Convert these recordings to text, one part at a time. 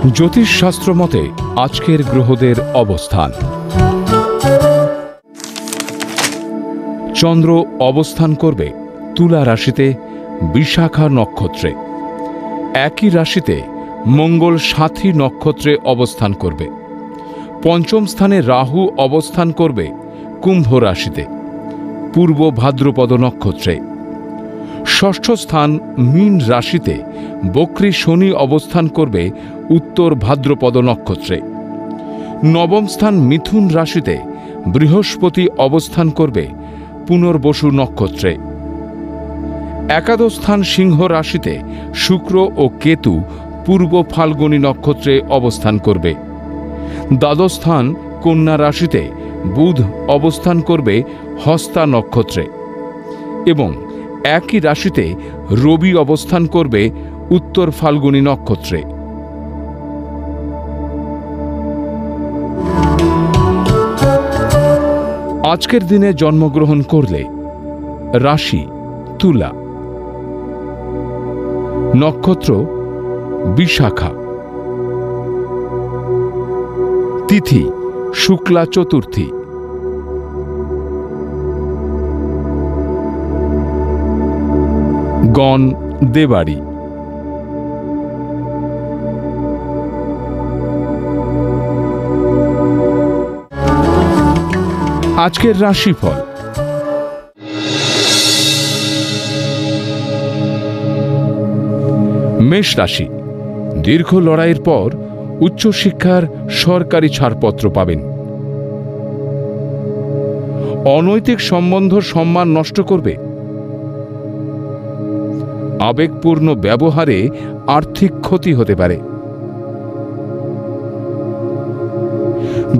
জ্যোতিষশাস্ত্র মতে আজকের গ্রহদের অবস্থান। চন্দ্র অবস্থান করবে তুলা রাশিতে বিশাখা নক্ষত্রে। একই রাশিতে মঙ্গল সাথী নক্ষত্রে অবস্থান করবে। পঞ্চম স্থানে রাহু অবস্থান করবে কুম্ভ রাশিতে পূর্ব ভাদ্রপদ নক্ষত্রে। ষষ্ঠ স্থান মীন রাশিতে বক্রী শনি অবস্থান করবে উত্তর ভাদ্রপদ নক্ষত্রে। নবম স্থান মিথুন রাশিতে বৃহস্পতি অবস্থান করবে পুনর্বসু নক্ষত্রে। একাদশ স্থান সিংহ রাশিতে শুক্র ও কেতু পূর্ব ফাল্গুনী নক্ষত্রে অবস্থান করবে। দ্বাদশ স্থান কন্যা রাশিতে বুধ অবস্থান করবে হস্তা নক্ষত্রে এবং একই রাশিতে রবি অবস্থান করবে উত্তর ফাল্গুনী নক্ষত্রে। আজকের দিনে জন্মগ্রহণ করলে রাশি তুলা, নক্ষত্র বিশাখা, তিথি শুক্লা চতুর্থী, গণ দেবাড়ি। আজকের রাশিফল। মেষ রাশি, দীর্ঘ লড়াইয়ের পর উচ্চশিক্ষার সরকারি ছাড়পত্র পাবেন। অনৈতিক সম্বন্ধ সম্মান নষ্ট করবে। আবেগপূর্ণ ব্যবহারে আর্থিক ক্ষতি হতে পারে।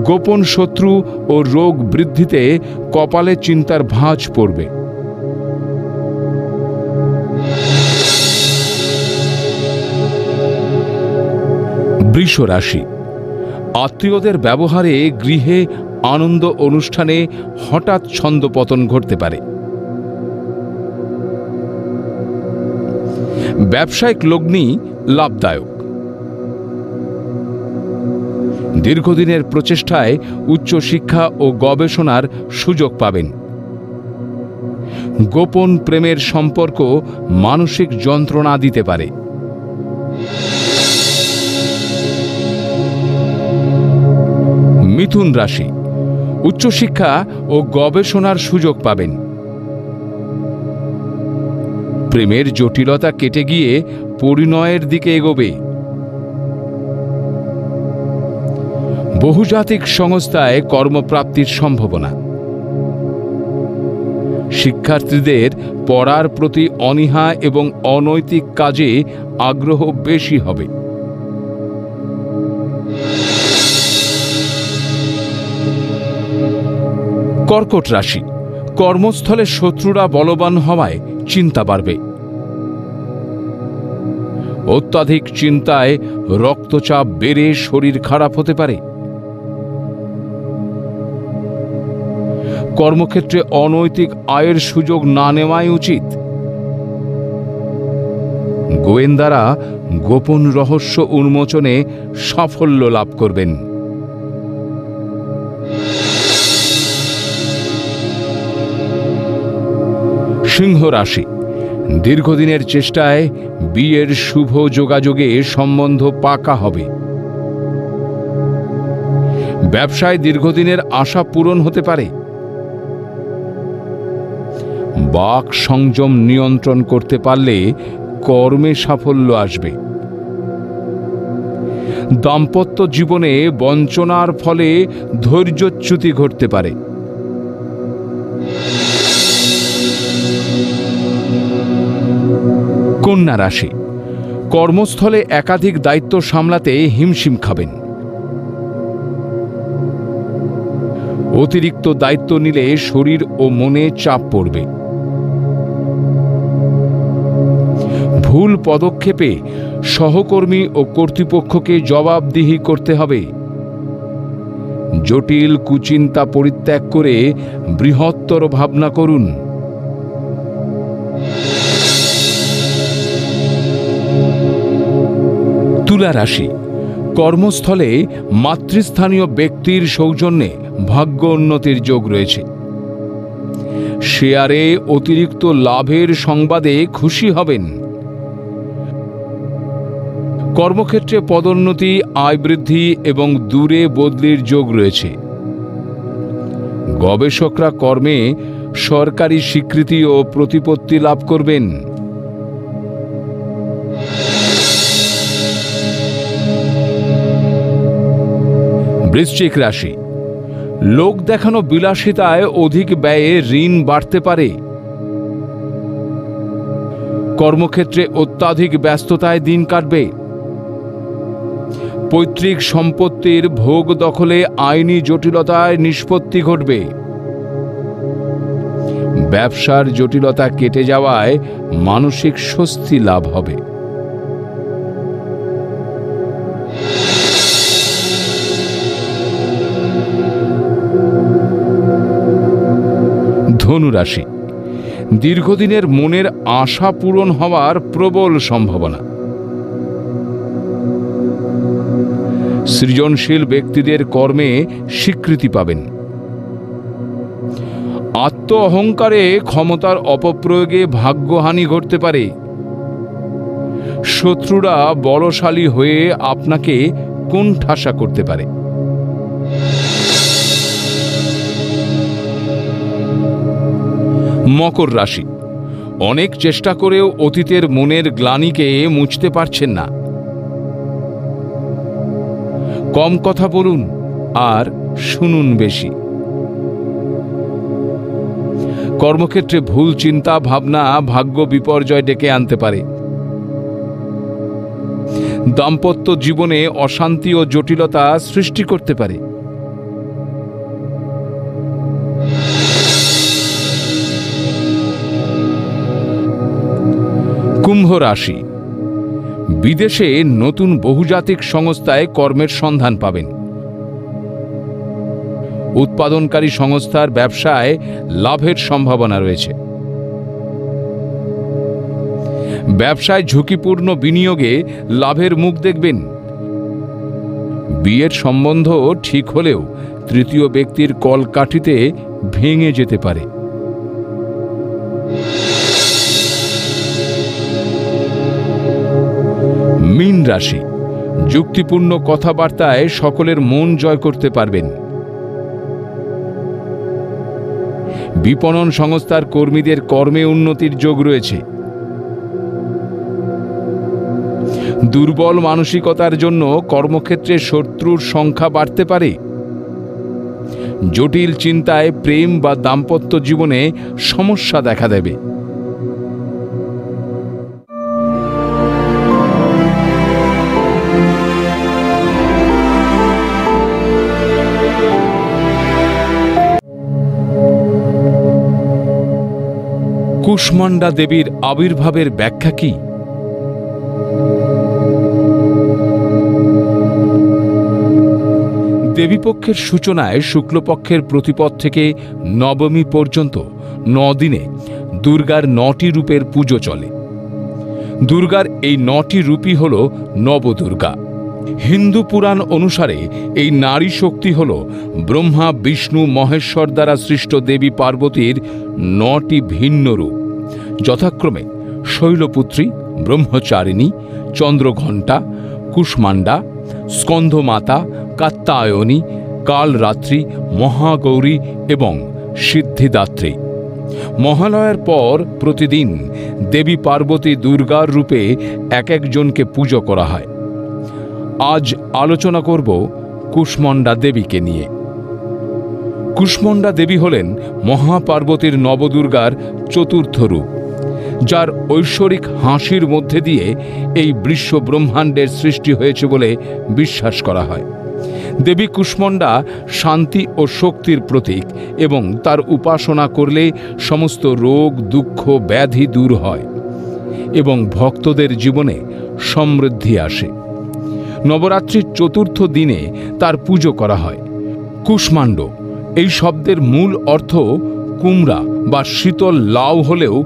গোপন শত্রু ও রোগ বৃদ্ধিতে কপালে চিন্তার ভাঁজ পড়বে। বৃষ রাশি, আত্মীয়দের ব্যবহারে গৃহে আনন্দ অনুষ্ঠানে হঠাৎ ছন্দপতন ঘটতে পারে। ব্যবসায়িক লগ্নি লাভদায়ক। দীর্ঘদিনের প্রচেষ্টায় উচ্চশিক্ষা ও গবেষণার সুযোগ পাবেন। গোপন প্রেমের সম্পর্ক মানসিক যন্ত্রণা দিতে পারে। মিথুন রাশি, উচ্চশিক্ষা ও গবেষণার সুযোগ পাবেন। প্রেমের জটিলতা কেটে গিয়ে পরিণয়ের দিকে এগোবে। বহুজাতিক সংস্থায় কর্মপ্রাপ্তির সম্ভাবনা। শিক্ষার্থীদের পড়ার প্রতি অনীহা এবং অনৈতিক কাজে আগ্রহ বেশি হবে। কর্কট রাশি, কর্মস্থলে শত্রুরা বলবান হওয়ায় চিন্তা বাড়বে। অত্যাধিক চিন্তায় রক্তচাপ বেড়ে শরীর খারাপ হতে পারে। কর্মক্ষেত্রে অনৈতিক আয়ের সুযোগ না নেওয়াই উচিত। গোয়েন্দারা গোপন রহস্য উন্মোচনে সাফল্য লাভ করবেন। সিংহ রাশি, দীর্ঘদিনের চেষ্টায় বিয়ের শুভ যোগাযোগে সম্বন্ধ পাকা হবে। ব্যবসায় দীর্ঘদিনের আশা পূরণ হতে পারে। বাক সংযম নিয়ন্ত্রণ করতে পারলে কর্মে সাফল্য আসবে। দাম্পত্য জীবনে বঞ্চনার ফলে ধৈর্যচ্যুতি ঘটতে পারে। কন্যা রাশি, কর্মস্থলে একাধিক দায়িত্ব সামলাতে হিমশিম খাবেন। অতিরিক্ত দায়িত্ব নিলে শরীর ও মনে চাপ পড়বে। ভুল পদক্ষেপে সহকর্মী ও কর্তৃপক্ষকে জবাবদিহি করতে হবে। জটিল কুচিন্তা পরিত্যাগ করে বৃহত্তর ভাবনা করুন। তুলা রাশি, কর্মস্থলে মাতৃস্থানীয় ব্যক্তির সৌজন্যে ভাগ্য উন্নতির যোগ রয়েছে। শেয়ারে অতিরিক্ত লাভের সংবাদে খুশি হবেন। কর্মক্ষেত্রে পদোন্নতি, আয় বৃদ্ধি এবং দূরে বদলির যোগ রয়েছে। গবেষকরা কর্মে সরকারি স্বীকৃতি ও প্রতিপত্তি লাভ করবেন। বৃশ্চিক রাশি, লোক দেখানো বিলাসিতায় অধিক ব্যয়ে ঋণ বাড়তে পারে। কর্মক্ষেত্রে অত্যাধিক ব্যস্ততায় দিন কাটবে। পৈতৃক সম্পত্তির ভোগ দখলে আইনি জটিলতায় নিষ্পত্তি ঘটবে। ব্যবসার জটিলতা কেটে যাওয়ায় মানসিক স্বস্তি লাভ হবে। ধনুরাশি, দীর্ঘদিনের মনের আশা পূরণ হওয়ার প্রবল সম্ভাবনা। সৃজনশীল ব্যক্তিদের কর্মে স্বীকৃতি পাবেন। আত্ম অহংকারে ক্ষমতার অপপ্রয়োগে ভাগ্যহানি ঘটতে পারে। শত্রুরা বলশালী হয়ে আপনাকে কোণঠাসা করতে পারে। মকর রাশি, অনেক চেষ্টা করেও অতীতের মনের গ্লানিকে মুছতে পারছেন না। কম কথা বলুন আর শুনুন বেশি। কর্মক্ষেত্রে ভুল চিন্তা ভাবনা ভাগ্য বিপর্যয় ডেকে আনতে পারে। দাম্পত্য জীবনে অশান্তি ও জটিলতা সৃষ্টি করতে পারে। কুম্ভ রাশি, বিদেশে নতুন বহুজাতিক সংস্থায় কর্মের সন্ধান পাবেন। উৎপাদনকারী সংস্থার ব্যবসায় লাভের সম্ভাবনা রয়েছে। ব্যবসায় ঝুঁকিপূর্ণ বিনিয়োগে লাভের মুখ দেখবেন। বিয়ের সম্বন্ধ ঠিক হলেও তৃতীয় ব্যক্তির কলকাঠিতে ভেঙে যেতে পারে। মীন রাশি, যুক্তিপূর্ণ কথাবার্তায় সকলের মন জয় করতে পারবেন। বিপণন সংস্থার কর্মীদের কর্মে উন্নতির যোগ রয়েছে। দুর্বল মানসিকতার জন্য কর্মক্ষেত্রে শত্রুর সংখ্যা বাড়তে পারে। জটিল চিন্তায় প্রেম বা দাম্পত্য জীবনে সমস্যা দেখা দেবে। কুষ্মান্ডা দেবীর আবির্ভাবের ব্যাখ্যা কি? দেবীপক্ষের সূচনায় শুক্লপক্ষের প্রতিপদ থেকে নবমী পর্যন্ত 9 দিনে দুর্গার 9টি রূপের পুজো চলে। দুর্গার এই 9টি রূপই হল নবদুর্গা। হিন্দু পুরাণ অনুসারে এই নারী শক্তি হল ব্রহ্মা, বিষ্ণু, মহেশ্বর দ্বারা সৃষ্ট দেবী পার্বতীর 9টি ভিন্ন রূপ, যথাক্রমে শৈলপুত্রী, ব্রহ্মচারিণী, চন্দ্রঘণ্টা, কুষ্মান্ডা, স্কন্ধমাতা, কাত্যায়নী, কালরাত্রি, মহাগৌরী এবং সিদ্ধিদাত্রী। মহালয়ার পর প্রতিদিন দেবী পার্বতী দুর্গার রূপে এক একজনকে পুজো করা হয়। আজ আলোচনা করব কুষ্মান্ডা দেবীকে নিয়ে। কুষ্মান্ডা দেবী হলেন মহাপার্বতীর নবদুর্গার চতুর্থ রূপ, যার ঐশ্বরিক হাসির মধ্যে দিয়ে এই বিশ্ব ব্রহ্মাণ্ডের সৃষ্টি হয়েছে বলে বিশ্বাস করা হয়। দেবী কুষ্মান্ডা শান্তি ও শক্তির প্রতীক এবং তার উপাসনা করলে সমস্ত রোগ, দুঃখ, ব্যাধি দূর হয় এবং ভক্তদের জীবনে সমৃদ্ধি আসে। নবরাত্রির চতুর্থ দিনে তার পুজো করা হয়। কুষ্মাণ্ড এই শব্দের মূল অর্থ কুমড়া বা শীতল লাউ হলেও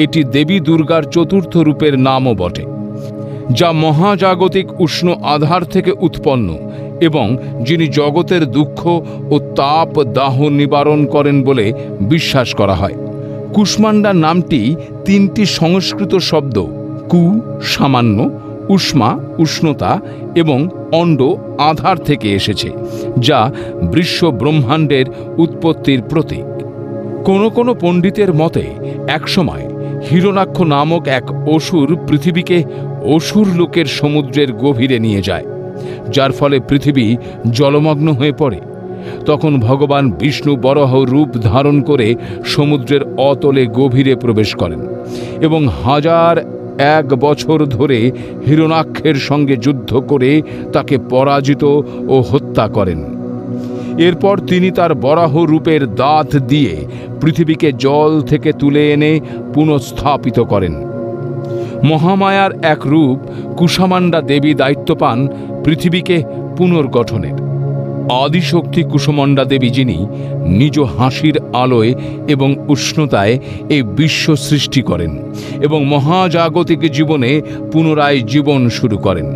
এটি দেবী দুর্গার চতুর্থ রূপের নামও বটে। যা মহাজাগতিক উষ্ণ আধার থেকে উৎপন্ন এবং যিনি জগতের দুঃখ ও তাপ দাহ নিবারণ করেন বলে বিশ্বাস করা হয়। কুষ্মান্ডা নামটি তিনটি সংস্কৃত শব্দ কু সামান্য, উষ্মা উষ্ণতা এবং অণ্ড আধার থেকে এসেছে, যা বিশ্ব ব্রহ্মাণ্ডের উৎপত্তির প্রতীক। কোনো কোনো পণ্ডিতের মতে একসময় হিরণাক্ষ নামক এক অসুর পৃথিবীকে অসুর লোকের সমুদ্রের গভীরে নিয়ে যায়, যার ফলে পৃথিবী জলমগ্ন হয়ে পড়ে। তখন ভগবান বিষ্ণু বরাহ রূপ ধারণ করে সমুদ্রের অতলে গভীরে প্রবেশ করেন এবং 1001 বছর ধরে হিরণাক্ষের সঙ্গে যুদ্ধ করে তাকে পরাজিত ও হত্যা করেন। এরপর তিনি তার বরাহ রূপের দাঁত দিয়ে পৃথিবীকে জল থেকে তুলে এনে পুনঃস্থাপিত করেন। মহামায়ার এক রূপ কুষামান্ডা দেবী দায়িত্ব পান পৃথিবীকে পুনর্গঠনের। আদিশক্তি কুষামান্ডা দেবী, যিনি নিজ হাসির আলোয় এবং উষ্ণতায় এই বিশ্ব সৃষ্টি করেন এবং মহাজাগতিক জীবনে পুনরায় জীবন শুরু করেন।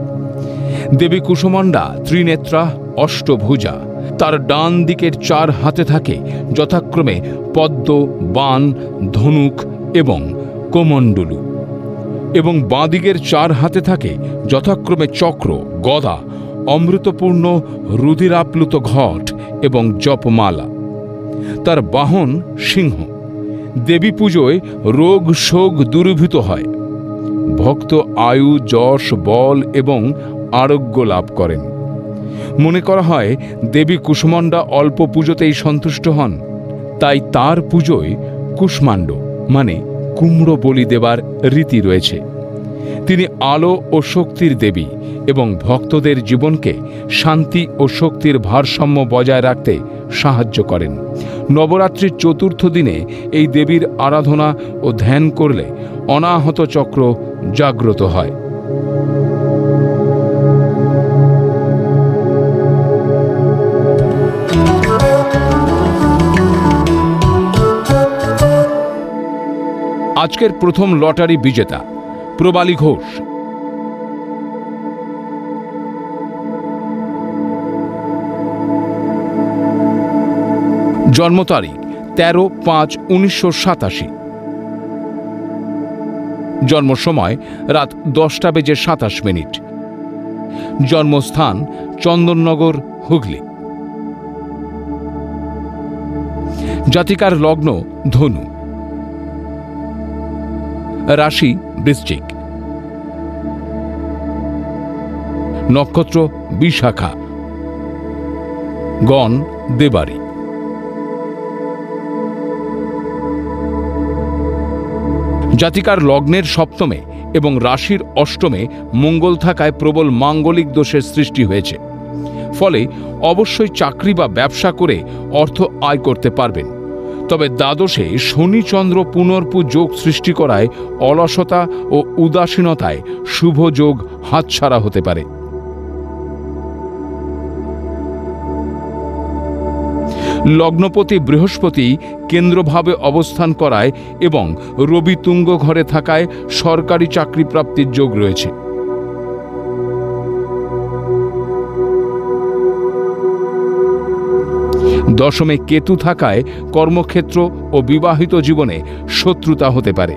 দেবী কুষামান্ডা ত্রিনেত্রা, অষ্টভুজা। তার ডান দিকের 4 হাতে থাকে যথাক্রমে পদ্ম, বাণ, ধনুক এবং কমণ্ডলু, এবং বাঁ দিকের 4 হাতে থাকে যথাক্রমে চক্র, গদা, অমৃতপূর্ণ রুধিরাপ্লুত ঘট এবং জপমালা। তার বাহন সিংহ। দেবী পুজোয় রোগ শোক দূরীভূত হয়। ভক্ত আয়ু, যশ, বল এবং আরোগ্য লাভ করেন। মনে করা হয় দেবী কুষ্মান্ডা অল্প পুজোতেই সন্তুষ্ট হন, তাই তার পুজোয় কুষ্মাণ্ড মানে কুমড়ো বলি দেবার রীতি রয়েছে। তিনি আলো ও শক্তির দেবী এবং ভক্তদের জীবনকে শান্তি ও শক্তির ভারসাম্য বজায় রাখতে সাহায্য করেন। নবরাত্রির চতুর্থ দিনে এই দেবীর আরাধনা ও ধ্যান করলে অনাহত চক্র জাগ্রত হয়। আজকের প্রথম লটারি বিজেতা প্রবালী ঘোষ। জন্ম তারিখ 13/5/1987। জন্ম সময় রাত 10:27। জন্মস্থান চন্দননগর, হুগলি। জাতিকার লগ্ন ধনু, রাশি বৃশ্চিক, নক্ষত্র বিশাখা, গণ দেবারি। জাতিকার লগ্নের সপ্তমে এবং রাশির অষ্টমে মঙ্গল থাকায় প্রবল মাঙ্গলিক দোষের সৃষ্টি হয়েছে, ফলে অবশ্যই চাকরি বা ব্যবসা করে অর্থ আয় করতে পারবেন। তবে দ্বাদশে শনি চন্দ্র পুনর্পু যোগ সৃষ্টি করায় অলসতা ও উদাসীনতায় শুভ যোগ হাতছাড়া হতে পারে। লগ্নপতি বৃহস্পতি কেন্দ্রভাবে অবস্থান করায় এবং রবি তুঙ্গ ঘরে থাকায় সরকারি চাকরি প্রাপ্তির যোগ রয়েছে। দশমে কেতু থাকায় কর্মক্ষেত্র ও বিবাহিত জীবনে শত্রুতা হতে পারে।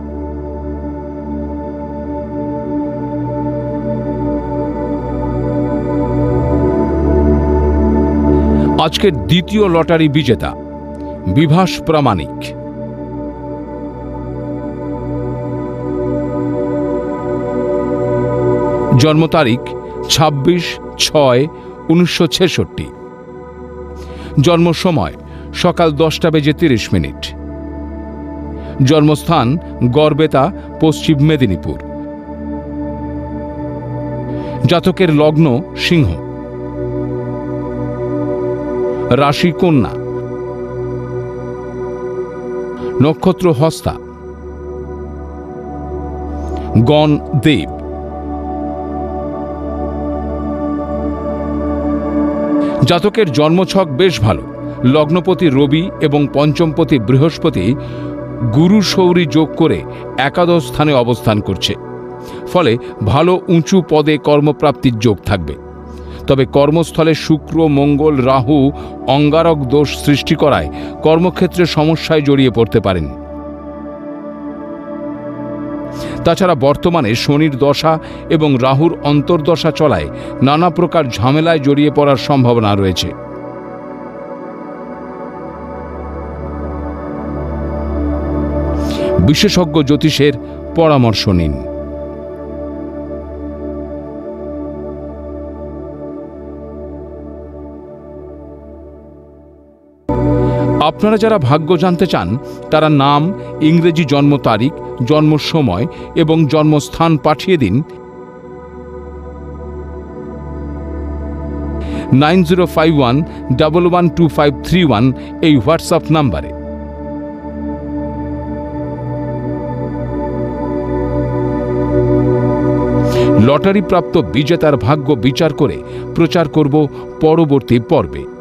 আজকের দ্বিতীয় লটারি বিজেতা বিভাস প্রামাণিক। জন্ম তারিখ 26/6/1966। জন্ম সময় সকাল 10:30। জন্মস্থান গড়বেতা, পশ্চিম মেদিনীপুর। জাতকের লগ্ন সিংহ, রাশি কন্যা, নক্ষত্র হস্তা, গণ দেব। জাতকের জন্মছক বেশ ভালো। লগ্নপতি রবি এবং পঞ্চমপতি বৃহস্পতি গুরু শৌরী যোগ করে একাদশ স্থানে অবস্থান করছে। ফলে ভালো উঁচু পদে কর্মপ্রাপ্তির যোগ থাকবে। তবে কর্মস্থলে শুক্র, মঙ্গল, রাহু অঙ্গারক দোষ সৃষ্টি করায় কর্মক্ষেত্রে সমস্যায় জড়িয়ে পড়তে পারেন। তাছাড়া বর্তমানে শনির দশা এবং রাহুর অন্তর্দশা চলায় নানা প্রকার ঝামেলায় জড়িয়ে পড়ার সম্ভাবনা রয়েছে। বিশেষজ্ঞ জ্যোতিষের পরামর্শ নিন। আপনারা যারা ভাগ্য জানতে চান তারা নাম, ইংরেজি জন্ম তারিখ, জন্ম সময় এবং জন্মস্থান পাঠিয়ে দিন 9051112531 এই হোয়াটসঅ্যাপ নাম্বারে। লটারি প্রাপ্ত বিজেতার ভাগ্য বিচার করে প্রচার করব পরবর্তী পর্বে।